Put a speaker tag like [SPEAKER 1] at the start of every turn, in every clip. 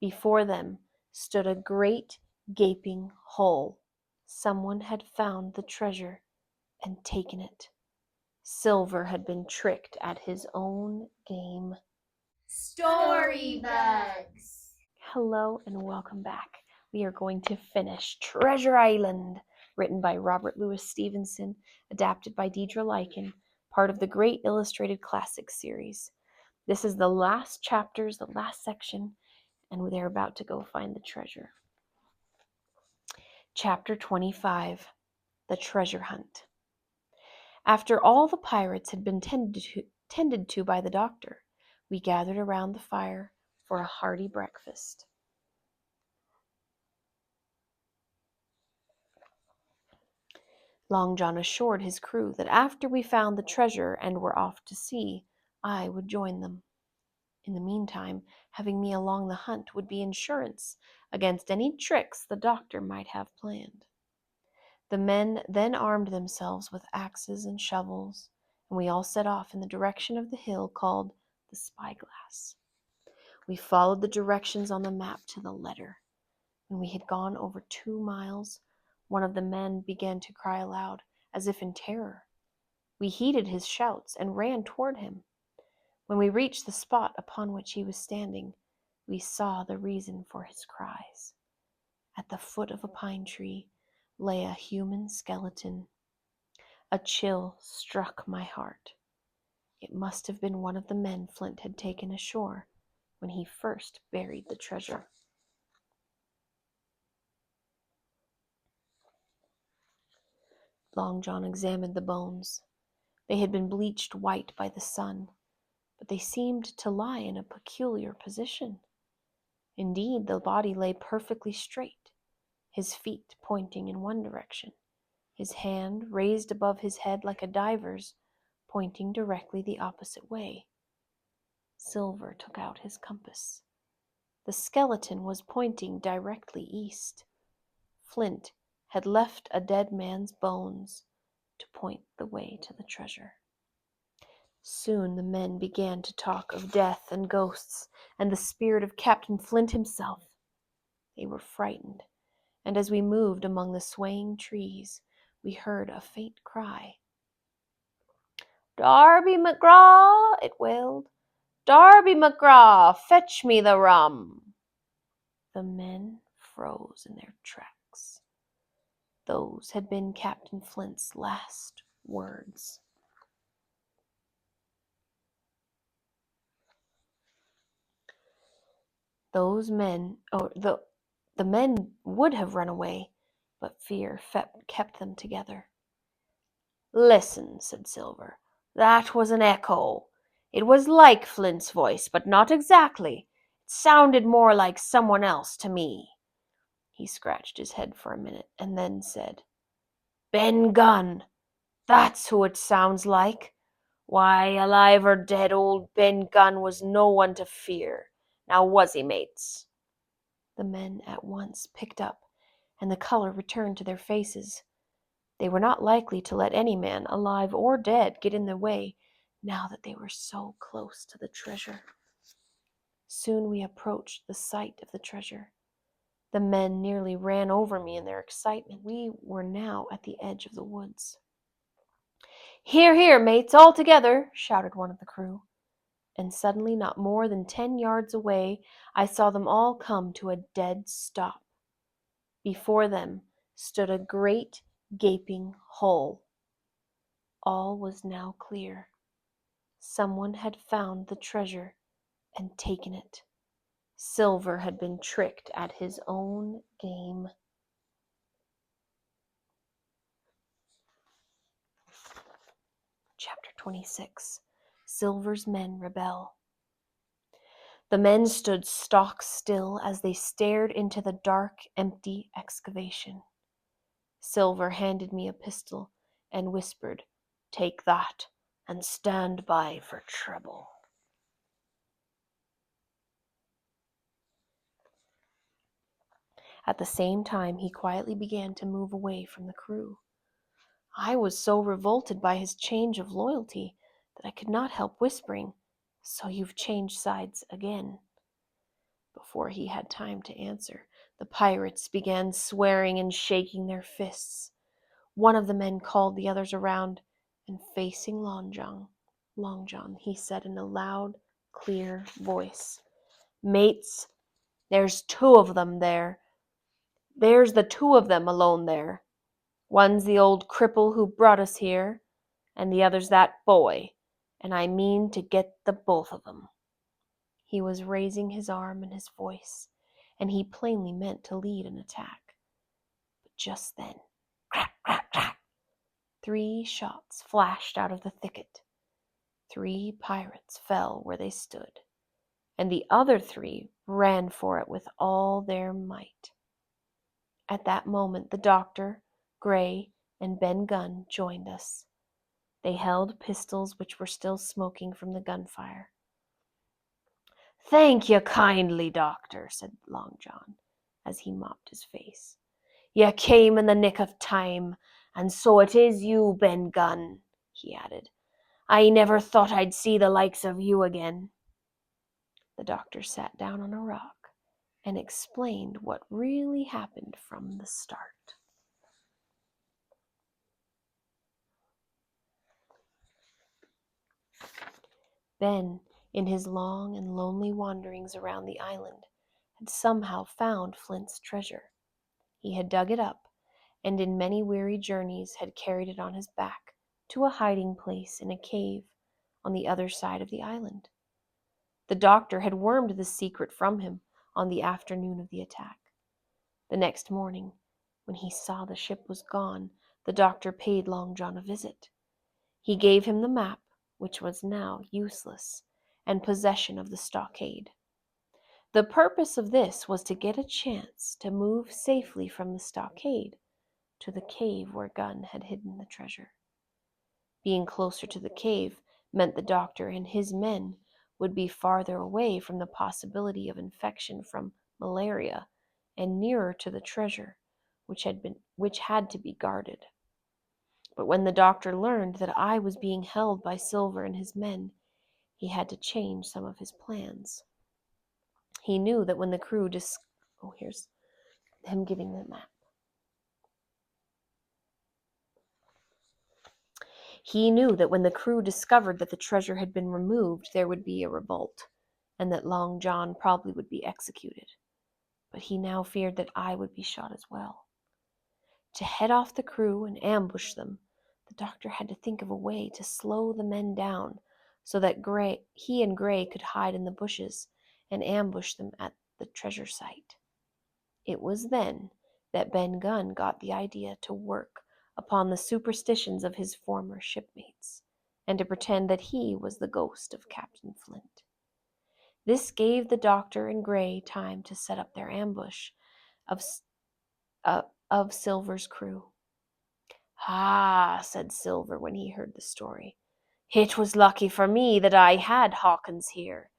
[SPEAKER 1] Before them stood a great gaping hole. Someone had found the treasure and taken it. Silver had been tricked at his own game.
[SPEAKER 2] Story Bugs!
[SPEAKER 1] Hello and welcome back. We are going to finish Treasure Island, written by Robert Louis Stevenson, adapted by Deidre Lycan, part of the Great Illustrated Classics series. This is the last chapters, the last section, and they're about to go find the treasure. Chapter 25, The Treasure Hunt. After all the pirates had been tended to by the doctor, we gathered around the fire for a hearty breakfast. Long John assured his crew that after we found the treasure and were off to sea, I would join them. In the meantime, having me along the hunt would be insurance against any tricks the doctor might have planned. The men then armed themselves with axes and shovels, and we all set off in the direction of the hill called the Spyglass. We followed the directions on the map to the letter. When we had gone over 2 miles, one of the men began to cry aloud, as if in terror. We heeded his shouts and ran toward him. When we reached the spot upon which he was standing, we saw the reason for his cries. At the foot of a pine tree lay a human skeleton. A chill struck my heart. It must have been one of the men Flint had taken ashore when he first buried the treasure. Long John examined the bones. They had been bleached white by the sun, but they seemed to lie in a peculiar position. Indeed, the body lay perfectly straight, his feet pointing in one direction, his hand raised above his head like a diver's, pointing directly the opposite way. Silver took out his compass. The skeleton was pointing directly east. Flint had left a dead man's bones to point the way to the treasure. Soon the men began to talk of death and ghosts and the spirit of Captain Flint himself. They were frightened, and as we moved among the swaying trees, we heard a faint cry. "Darby McGraw," it wailed. "Darby McGraw, fetch me the rum." The men froze in their tracks. Those had been Captain Flint's last words. The men would have run away, but fear kept them together. "Listen," said Silver. "That was an echo. It was like Flint's voice, but not exactly. It sounded more like someone else to me." He scratched his head for a minute and then said, "Ben Gunn. That's who it sounds like. Why, alive or dead, old Ben Gunn was no one to fear. Now was he, mates?" The men at once picked up, and the color returned to their faces. They were not likely to let any man, alive or dead, get in their way, now that they were so close to the treasure. Soon we approached the site of the treasure. The men nearly ran over me in their excitement. We were now at the edge of the woods. "Here, here, mates, all together!" shouted one of the crew. And suddenly, not more than 10 yards away, I saw them all come to a dead stop. Before them stood a great gaping hole. All was now clear. Someone had found the treasure and taken it. Silver had been tricked at his own game. Chapter 26. Silver's Men Rebel. The men stood stock still as they stared into the dark, empty excavation. Silver handed me a pistol and whispered, "Take that and stand by for trouble." At the same time, he quietly began to move away from the crew. I was so revolted by his change of loyalty that I could not help whispering, "So you've changed sides again." Before he had time to answer, the pirates began swearing and shaking their fists. One of the men called the others around, and facing Long John, he said in a loud, clear voice, "Mates, there's two of them there. There's the two of them alone there. One's the old cripple who brought us here, and the other's that boy, and I mean to get the both of them." He was raising his arm and his voice, and he plainly meant to lead an attack. But just then, crack, crack, crack, 3 shots flashed out of the thicket. 3 pirates fell where they stood, and the other 3 ran for it with all their might. At that moment, the doctor, Gray, and Ben Gunn joined us. They held pistols which were still smoking from the gunfire. "Thank you kindly, doctor," said Long John, as he mopped his face. "You came in the nick of time, and so it is you, Ben Gunn," he added. "I never thought I'd see the likes of you again." The doctor sat down on a rock and explained what really happened from the start. Ben, in his long and lonely wanderings around the island, had somehow found Flint's treasure. He had dug it up, and in many weary journeys had carried it on his back to a hiding place in a cave on the other side of the island. The doctor had wormed the secret from him on the afternoon of the attack. The next morning, when he saw the ship was gone, the doctor paid Long John a visit. He gave him the map, which was now useless, and possession of the stockade. The purpose of this was to get a chance to move safely from the stockade to the cave where Gunn had hidden the treasure. Being closer to the cave meant the doctor and his men would be farther away from the possibility of infection from malaria and nearer to the treasure, which had to be guarded. But when the doctor learned that I was being held by Silver and his men, he had to change some of his plans. He knew that when the crew here's him giving the map. He knew that when the crew discovered that the treasure had been removed, there would be a revolt, and that Long John probably would be executed. But he now feared that I would be shot as well. To head off the crew and ambush them, the doctor had to think of a way to slow the men down so that he and Gray could hide in the bushes and ambush them at the treasure site. It was then that Ben Gunn got the idea to work upon the superstitions of his former shipmates, and to pretend that he was the ghost of Captain Flint. This gave the doctor and Gray time to set up their ambush of Silver's crew. "Ah," said Silver when he heard the story, "it was lucky for me that I had Hawkins here.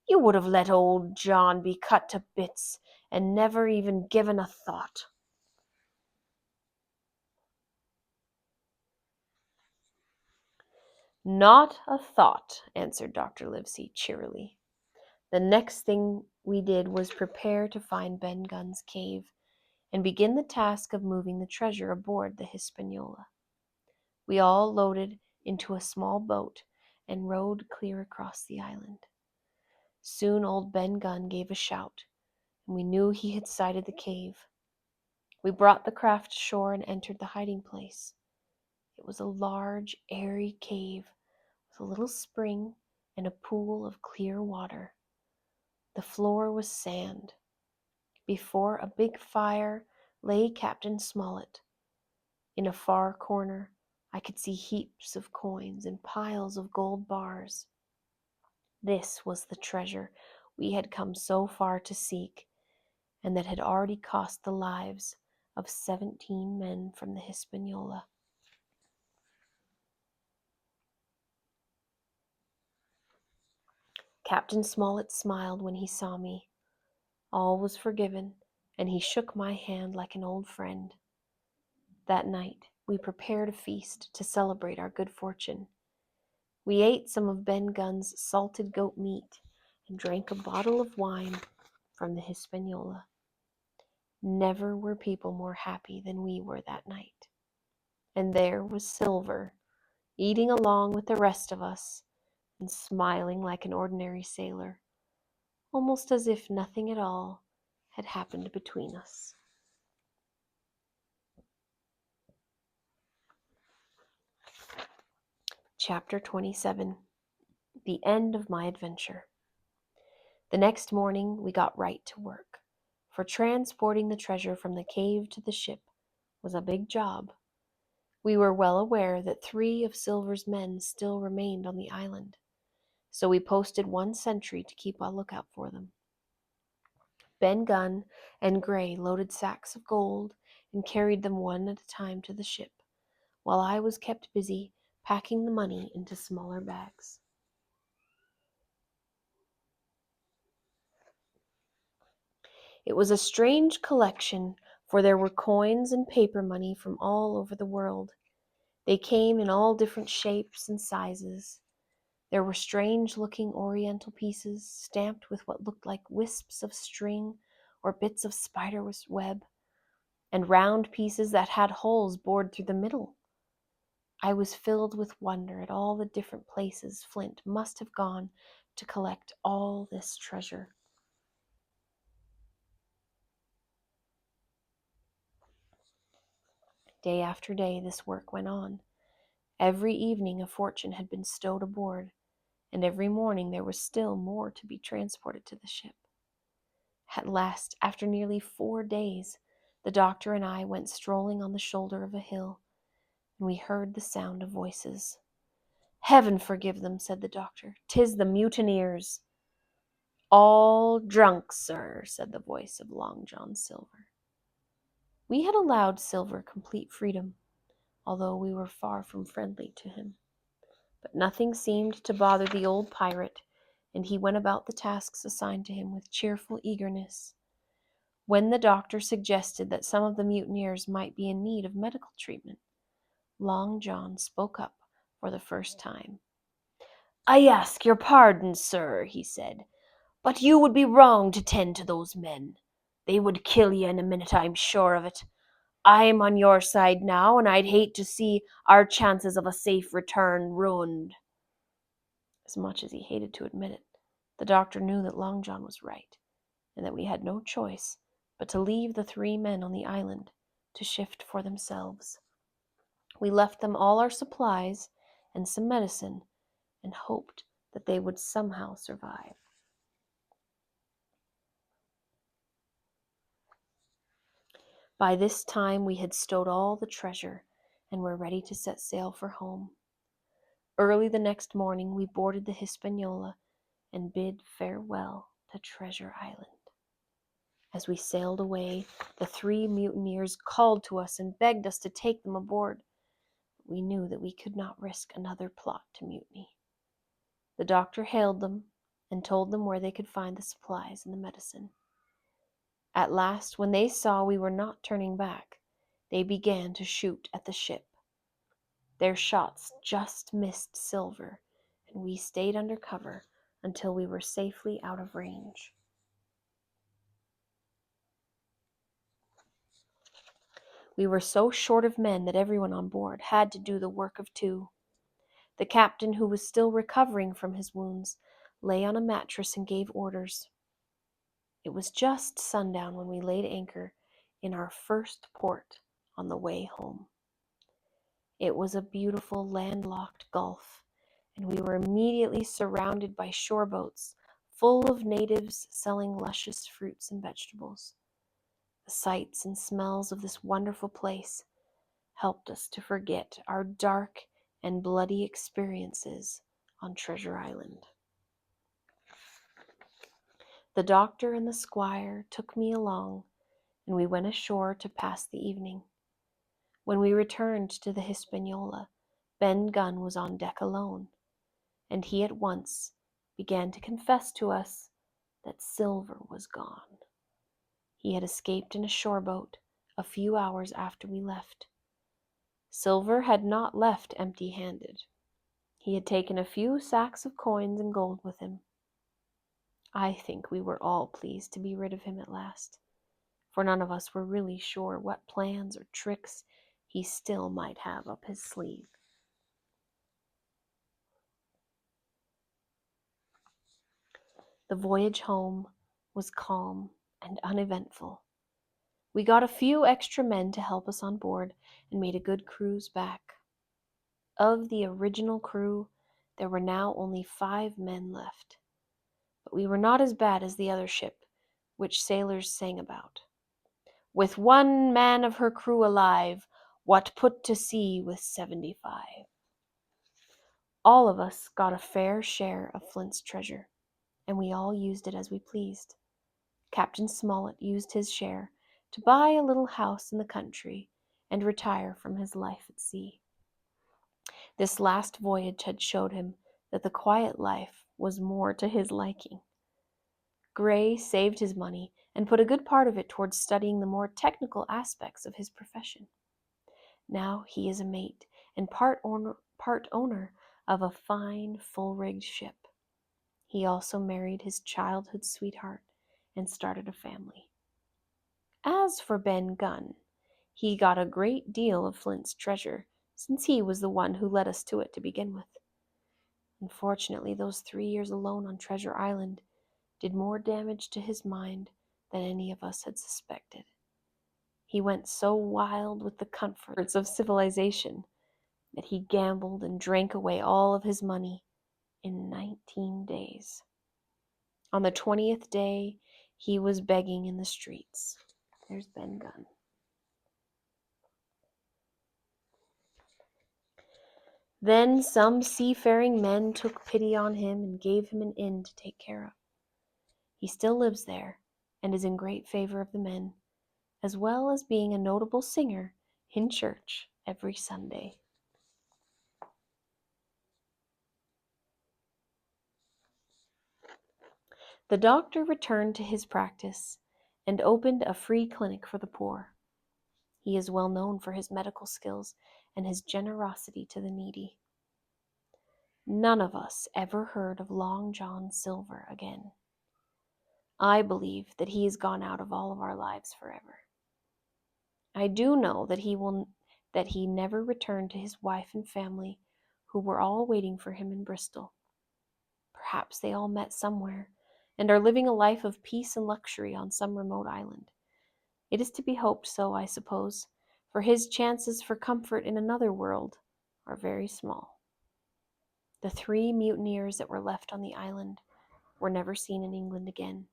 [SPEAKER 1] You would have let old John be cut to bits and never even given a thought." "Not a thought," answered Dr. Livesey cheerily. The next thing we did was prepare to find Ben Gunn's cave and begin the task of moving the treasure aboard the Hispaniola. We all loaded into a small boat and rowed clear across the island. Soon old Ben Gunn gave a shout, and we knew he had sighted the cave. We brought the craft ashore and entered the hiding place. It was a large, airy cave with a little spring and a pool of clear water. The floor was sand. Before a big fire lay Captain Smollett. In a far corner, I could see heaps of coins and piles of gold bars. This was the treasure we had come so far to seek, and that had already cost the lives of 17 men from the Hispaniola. Captain Smollett smiled when he saw me. All was forgiven, and he shook my hand like an old friend. That night, we prepared a feast to celebrate our good fortune. We ate some of Ben Gunn's salted goat meat and drank a bottle of wine from the Hispaniola. Never were people more happy than we were that night. And there was Silver, eating along with the rest of us, and smiling like an ordinary sailor, almost as if nothing at all had happened between us. Chapter 27. The End of My Adventure. The next morning we got right to work, for transporting the treasure from the cave to the ship was a big job. We were well aware that 3 of Silver's men still remained on the island, so we posted 1 sentry to keep a lookout for them. Ben Gunn and Gray loaded sacks of gold and carried them one at a time to the ship, while I was kept busy packing the money into smaller bags. It was a strange collection, for there were coins and paper money from all over the world. They came in all different shapes and sizes. There were strange-looking oriental pieces stamped with what looked like wisps of string or bits of spider's web, and round pieces that had holes bored through the middle. I was filled with wonder at all the different places Flint must have gone to collect all this treasure. Day after day this work went on. Every evening a fortune had been stowed aboard, and every morning there was still more to be transported to the ship. At last, after nearly 4 days, the doctor and I went strolling on the shoulder of a hill, and we heard the sound of voices. "Heaven forgive them," said the doctor. "'Tis the mutineers." "All drunk, sir," said the voice of Long John Silver. We had allowed Silver complete freedom, although we were far from friendly to him. But nothing seemed to bother the old pirate, and he went about the tasks assigned to him with cheerful eagerness. When the doctor suggested that some of the mutineers might be in need of medical treatment, Long John spoke up for the first time. "I ask your pardon, sir," he said, "but you would be wrong to tend to those men. They would kill you in a minute, I'm sure of it. I'm on your side now, and I'd hate to see our chances of a safe return ruined." As much as he hated to admit it, the doctor knew that Long John was right, and that we had no choice but to leave the 3 men on the island to shift for themselves. We left them all our supplies and some medicine, and hoped that they would somehow survive. By this time we had stowed all the treasure and were ready to set sail for home. Early the next morning we boarded the Hispaniola and bid farewell to Treasure Island. As we sailed away, the 3 mutineers called to us and begged us to take them aboard. We knew that we could not risk another plot to mutiny. The doctor hailed them and told them where they could find the supplies and the medicine. At last, when they saw we were not turning back, they began to shoot at the ship. Their shots just missed Silver, and we stayed under cover until we were safely out of range. We were so short of men that everyone on board had to do the work of 2. The captain, who was still recovering from his wounds, lay on a mattress and gave orders. It was just sundown when we laid anchor in our first port on the way home. It was a beautiful landlocked gulf, and we were immediately surrounded by shore boats full of natives selling luscious fruits and vegetables. The sights and smells of this wonderful place helped us to forget our dark and bloody experiences on Treasure Island. The doctor and the squire took me along, and we went ashore to pass the evening. When we returned to the Hispaniola, Ben Gunn was on deck alone, and he at once began to confess to us that Silver was gone. He had escaped in a shore boat a few hours after we left. Silver had not left empty-handed. He had taken a few sacks of coins and gold with him. I think we were all pleased to be rid of him at last, for none of us were really sure what plans or tricks he still might have up his sleeve. The voyage home was calm and uneventful. We got a few extra men to help us on board and made a good cruise back. Of the original crew, there were now only 5 men left, but we were not as bad as the other ship, which sailors sang about. With 1 man of her crew alive, what put to sea with 75? All of us got a fair share of Flint's treasure, and we all used it as we pleased. Captain Smollett used his share to buy a little house in the country and retire from his life at sea. This last voyage had showed him that the quiet life was more to his liking. Gray saved his money and put a good part of it towards studying the more technical aspects of his profession. Now he is a mate and part owner of a fine, full-rigged ship. He also married his childhood sweetheart and started a family. As for Ben Gunn, he got a great deal of Flint's treasure, since he was the one who led us to it to begin with. Unfortunately, those 3 years alone on Treasure Island did more damage to his mind than any of us had suspected. He went so wild with the comforts of civilization that he gambled and drank away all of his money in 19 days. On the 20th day, he was begging in the streets. There's Ben Gunn. Then some seafaring men took pity on him and gave him an inn to take care of. He still lives there and is in great favor of the men, as well as being a notable singer in church every Sunday. The doctor returned to his practice and opened a free clinic for the poor. He is well known for his medical skills and his generosity to the needy. None of us ever heard of Long John Silver again. I believe that he is gone out of all of our lives forever. I do know that he never returned to his wife and family, who were all waiting for him in Bristol. Perhaps they all met somewhere and are living a life of peace and luxury on some remote island. It is to be hoped so, I suppose, for his chances for comfort in another world are very small. The 3 mutineers that were left on the island were never seen in England again.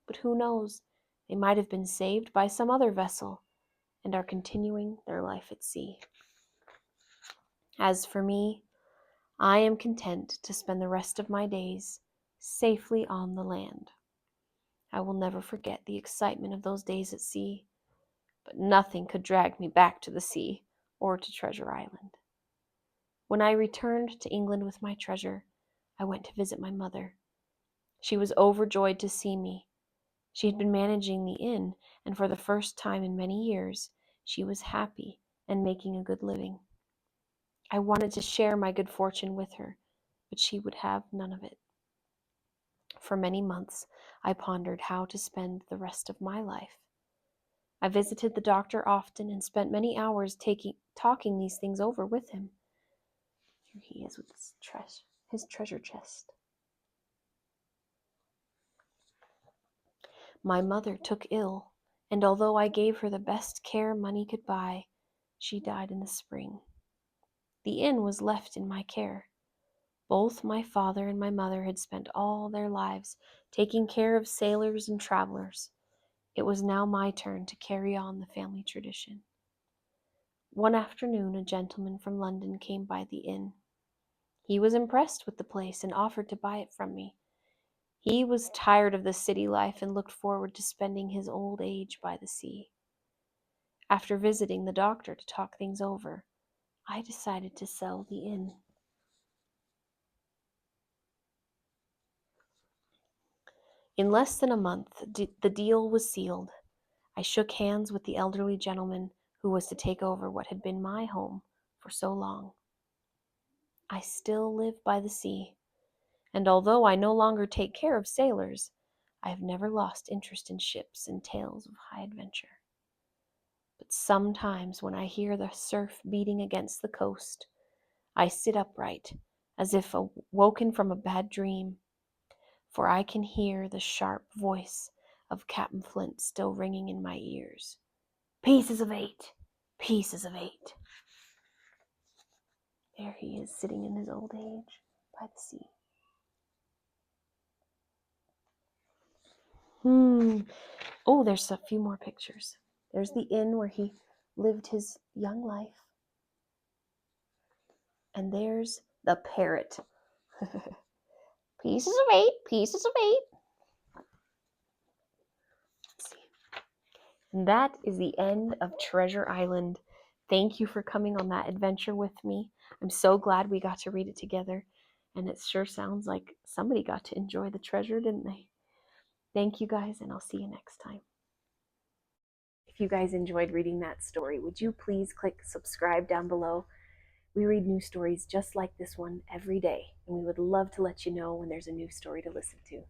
[SPEAKER 1] But who knows, they might have been saved by some other vessel and are continuing their life at sea. As for me, I am content to spend the rest of my days safely on the land. I will never forget the excitement of those days at sea, but nothing could drag me back to the sea or to Treasure Island. When I returned to England with my treasure, I went to visit my mother. She was overjoyed to see me. She had been managing the inn, and for the first time in many years, she was happy and making a good living. I wanted to share my good fortune with her, but she would have none of it. For many months, I pondered how to spend the rest of my life. I visited the doctor often and spent many hours talking these things over with him. Here he is with his treasure chest. My mother took ill, and although I gave her the best care money could buy, she died in the spring. The inn was left in my care. Both my father and my mother had spent all their lives taking care of sailors and travelers. It was now my turn to carry on the family tradition. One afternoon, a gentleman from London came by the inn. He was impressed with the place and offered to buy it from me. He was tired of the city life and looked forward to spending his old age by the sea. After visiting the doctor to talk things over, I decided to sell the inn. In less than a month, the deal was sealed. I shook hands with the elderly gentleman who was to take over what had been my home for so long. I still live by the sea, And although I no longer take care of sailors, I have never lost interest in ships and tales of high adventure. But sometimes when I hear the surf beating against the coast, I sit upright, as if awoken from a bad dream, for I can hear the sharp voice of Captain Flint still ringing in my ears. Pieces of 8! Pieces of 8! There he is, sitting in his old age by the sea. Oh, there's a few more pictures. There's the inn where he lived his young life. And there's the parrot. Pieces of 8, pieces of 8. Let's see. And that is the end of Treasure Island. Thank you for coming on that adventure with me. I'm so glad we got to read it together. And it sure sounds like somebody got to enjoy the treasure, didn't they? Thank you guys, and I'll see you next time. If you guys enjoyed reading that story, would you please click subscribe down below? We read new stories just like this one every day, and we would love to let you know when there's a new story to listen to.